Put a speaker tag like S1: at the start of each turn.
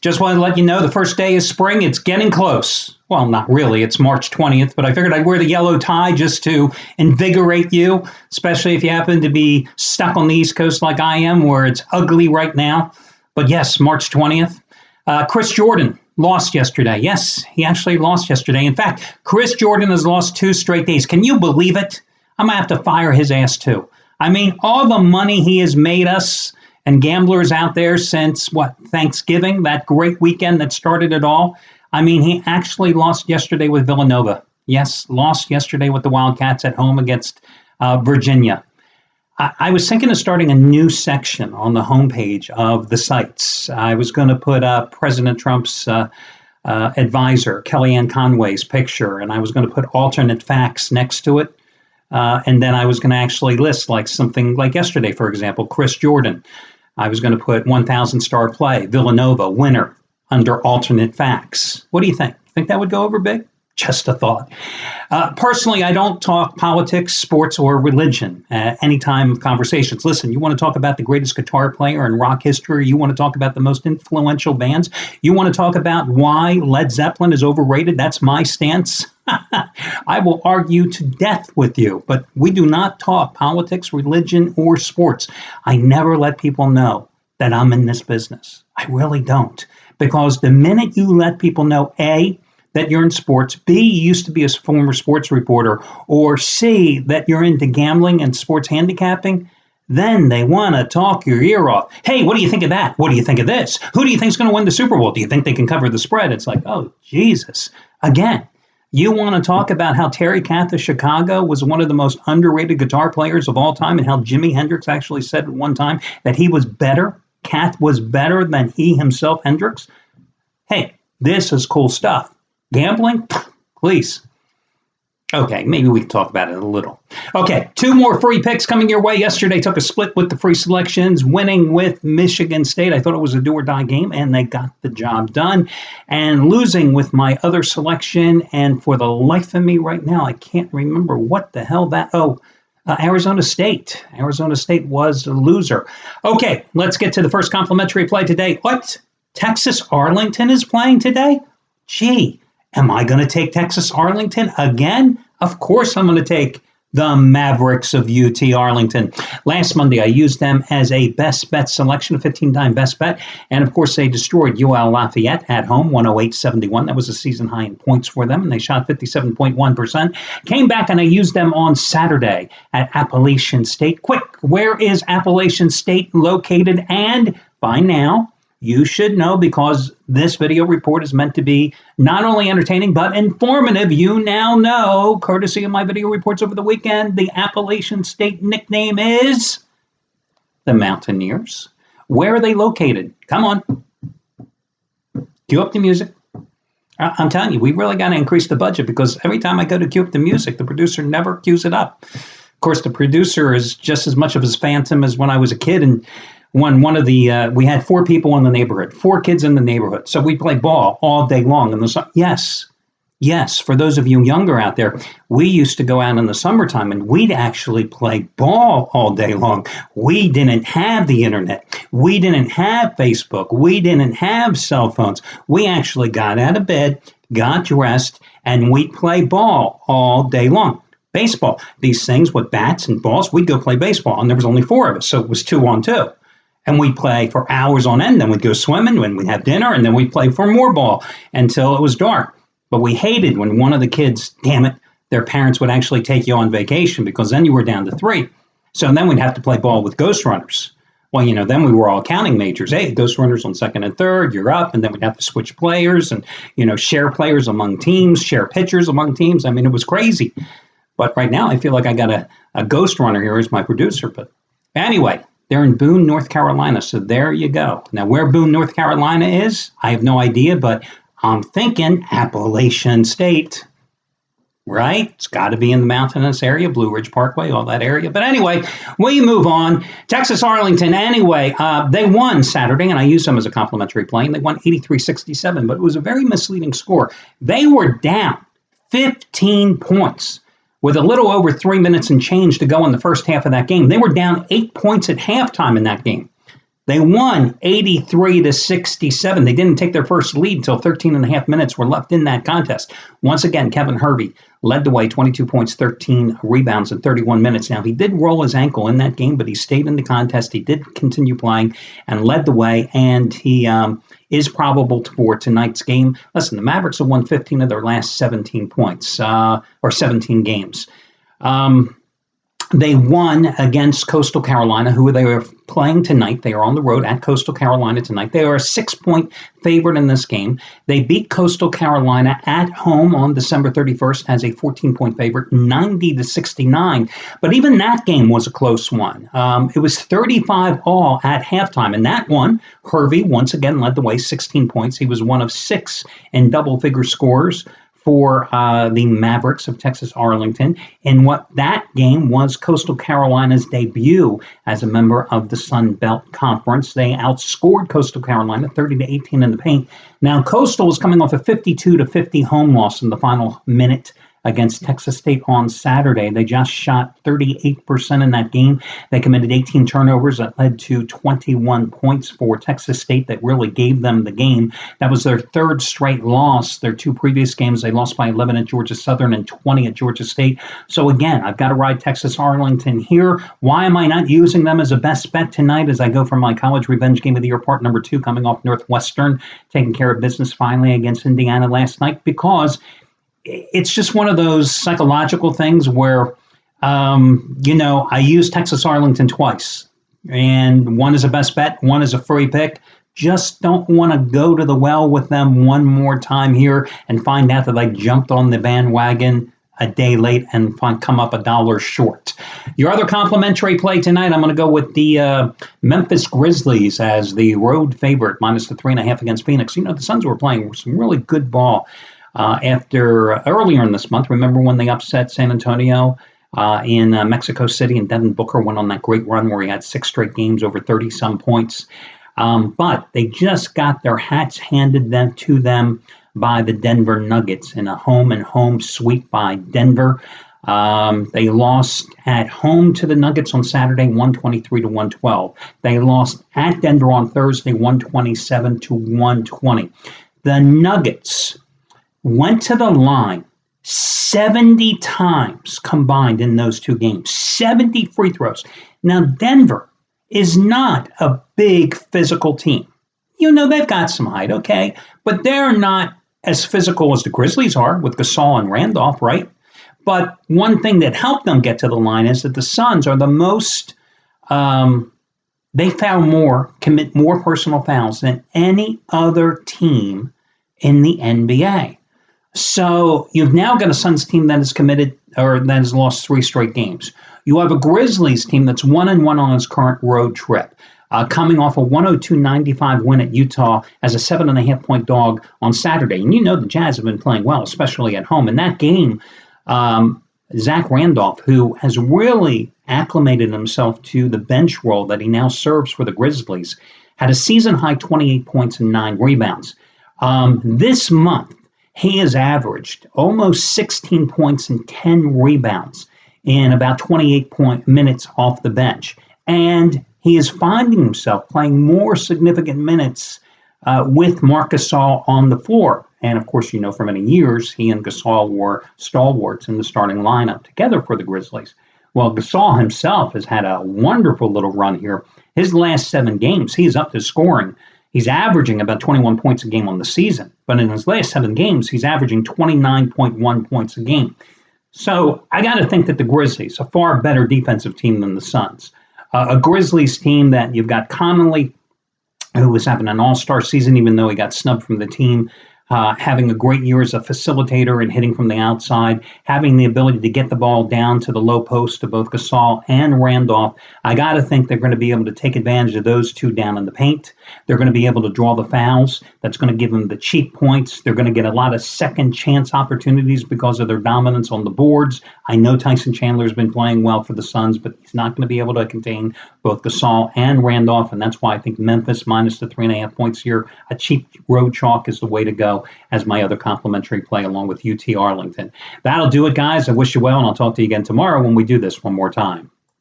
S1: Just want to let you know the first day is spring. It's getting close. Well, not really. It's March 20th, but I figured I'd wear the yellow tie just to invigorate you, especially if you happen to be stuck on the East Coast like I am, where it's ugly right now. But yes, March 20th. Chris Jordan lost yesterday. Yes, he actually lost yesterday. In fact, Chris Jordan has lost 2 straight days. Can you believe it? I'm going to have to fire his ass too. I mean, all the money he has made us and gamblers out there since, Thanksgiving, that great weekend that started it all. I mean, he actually lost yesterday with Villanova. Yes, lost yesterday with the Wildcats at home against Virginia. I was thinking of starting a new section on the homepage of the sites. I was going to put up President Trump's advisor, Kellyanne Conway's picture, and I was going to put alternate facts next to it. And then I was going to actually list like something like yesterday, for example, Chris Jordan. I was going to put 1,000 star play, Villanova, winner, under alternate facts. What do you think? Think that would go over big? Just a thought. Personally, I don't talk politics, sports, or religion at any time of conversations. Listen, you want to talk about the greatest guitar player in rock history? You want to talk about the most influential bands? You want to talk about why Led Zeppelin is overrated? That's my stance. I will argue to death with you, but we do not talk politics, religion, or sports. I never let people know that I'm in this business. I really don't. Because the minute you let people know, A, that you're in sports, B, you used to be a former sports reporter, or C, that you're into gambling and sports handicapping, then they want to talk your ear off. Hey, what do you think of that? What do you think of this? Who do you think is going to win the Super Bowl? Do you think they can cover the spread? It's like, oh, Jesus. Again, you want to talk about how Terry Kath of Chicago was one of the most underrated guitar players of all time and how Jimi Hendrix actually said at one time that he was better, Kath was better than he himself, Hendrix? Hey, this is cool stuff. Gambling? Please. Okay, maybe we can talk about it a little. Okay, 2 more free picks coming your way. Yesterday took a split with the free selections, winning with Michigan State. I thought it was a do-or-die game, and they got the job done. And losing with my other selection, and for the life of me right now, I can't remember what the hell that... Arizona State. Arizona State was a loser. Okay, let's get to the first complimentary play today. What? Texas-Arlington is playing today? Gee. Am I going to take Texas-Arlington again? Of course I'm going to take the Mavericks of UT-Arlington. Last Monday, I used them as a best bet selection, a 15-time best bet. And, of course, they destroyed UL Lafayette at home, 108-71. That was a season high in points for them, and they shot 57.1%. Came back, and I used them on Saturday at Appalachian State. Quick, where is Appalachian State located? And by now, you should know, because this video report is meant to be not only entertaining, but informative. You now know, courtesy of my video reports over the weekend, the Appalachian State nickname is the Mountaineers. Where are they located? Come on. Cue up the music. I'm telling you, we really got to increase the budget, because every time I go to cue up the music, the producer never cues it up. Of course, the producer is just as much of his phantom as when I was a kid, and one of the, we had 4 people in the neighborhood, 4 kids in the neighborhood. So we play ball all day long. In the yes, for those of you younger out there, we used to go out in the summertime and we'd actually play ball all day long. We didn't have the internet. We didn't have Facebook. We didn't have cell phones. We actually got out of bed, got dressed, and we'd play ball all day long. Baseball, these things with bats and balls, we'd go play baseball. And there was only 4 of us, so it was 2-on-2. And we'd play for hours on end. Then we'd go swimming, when we'd have dinner, and then we'd play for more ball until it was dark. But we hated when one of the kids, damn it, their parents would actually take you on vacation, because then you were down to 3. So then we'd have to play ball with ghost runners. Well, then we were all counting majors. Hey, ghost runners on second and third, you're up. And then we'd have to switch players and, share players among teams, share pitchers among teams. I mean, it was crazy. But right now I feel like I got a ghost runner here as my producer. But anyway, they're in Boone, North Carolina. So there you go. Now, where Boone, North Carolina is, I have no idea, but I'm thinking Appalachian State, right? It's got to be in the mountainous area, Blue Ridge Parkway, all that area. But anyway, we move on. Texas-Arlington, anyway, they won Saturday, and I used them as a complimentary play, and they won 83-67, but it was a very misleading score. They were down 15 points. With a little over 3 minutes and change to go in the first half of that game. They were down 8 points at halftime in that game. They won 83-67. They didn't take their first lead until 13 and a half minutes were left in that contest. Once again, Kevin Hervey led the way, 22 points, 13 rebounds in 31 minutes. Now, he did roll his ankle in that game, but he stayed in the contest. He did continue playing and led the way, and he is probable for tonight's game. Listen, the Mavericks have won 15 of their last 17 points, or 17 games. They won against Coastal Carolina, who they are playing tonight. They are on the road at Coastal Carolina tonight. They are a 6-point favorite in this game. They beat Coastal Carolina at home on December 31st as a 14-point favorite, 90-69. But even that game was a close one. It was 35-all at halftime. And that one, Hervey once again led the way, 16 points. He was one of 6 in double-figure scores for the Mavericks of Texas-Arlington. And what that game was Coastal Carolina's debut as a member of the Sun Belt Conference. They outscored Coastal Carolina 30-18 in the paint. Now, Coastal was coming off a 52-50 home loss in the final minute against Texas State on Saturday. They just shot 38% in that game. They committed 18 turnovers that led to 21 points for Texas State that really gave them the game. That was their third straight loss. Their 2 previous games, they lost by 11 at Georgia Southern and 20 at Georgia State. So again, I've got to ride Texas-Arlington here. Why am I not using them as a best bet tonight as I go for my college revenge game of the year, part number 2, coming off Northwestern, taking care of business finally against Indiana last night? Because it's just one of those psychological things where, I used Texas-Arlington twice. And one is a best bet, one is a free pick. Just don't want to go to the well with them one more time here and find out that I jumped on the bandwagon a day late and come up $1 short. Your other complimentary play tonight, I'm going to go with the Memphis Grizzlies as the road favorite, minus the 3.5 against Phoenix. The Suns were playing some really good ball after earlier in this month. Remember when they upset San Antonio in Mexico City, and Devin Booker went on that great run where he had 6 straight games over 30-some points. But they just got their hats handed to them by the Denver Nuggets in a home sweep by Denver. They lost at home to the Nuggets on Saturday, 123-112. They lost at Denver on Thursday, 127-120. The Nuggets went to the line 70 times combined in those 2 games, 70 free throws. Now, Denver is not a big physical team. They've got some height, okay? But they're not as physical as the Grizzlies are with Gasol and Randolph, right? But one thing that helped them get to the line is that the Suns are the most, they commit more personal fouls than any other team in the NBA. So you've now got a Suns team that has lost 3 straight games. You have a Grizzlies team that's 1-1 on its current road trip, coming off a 102-95 win at Utah as a 7.5-point dog on Saturday. And the Jazz have been playing well, especially at home. In that game, Zach Randolph, who has really acclimated himself to the bench role that he now serves for the Grizzlies, had a season-high 28 points and 9 rebounds. This month, he has averaged almost 16 points and 10 rebounds in about 28 minutes off the bench. And he is finding himself playing more significant minutes with Marc Gasol on the floor. And of course, for many years, he and Gasol were stalwarts in the starting lineup together for the Grizzlies. Well, Gasol himself has had a wonderful little run here. His last 7 games, he's up to scoring. He's averaging about 21 points a game on the season. But in his last 7 games, he's averaging 29.1 points a game. So I got to think that the Grizzlies, a far better defensive team than the Suns. A Grizzlies team that you've got Connolly, who was having an all-star season, even though he got snubbed from the team, having a great year as a facilitator and hitting from the outside, having the ability to get the ball down to the low post to both Gasol and Randolph. I got to think they're going to be able to take advantage of those 2 down in the paint. They're going to be able to draw the fouls. That's going to give them the cheap points. They're going to get a lot of second chance opportunities because of their dominance on the boards. I know Tyson Chandler's been playing well for the Suns, but he's not going to be able to contain both Gasol and Randolph, and that's why I think Memphis minus the 3.5 points here, a cheap road chalk is the way to go as my other complimentary play along with UT-Arlington. That'll do it, guys. I wish you well, and I'll talk to you again tomorrow when we do this one more time.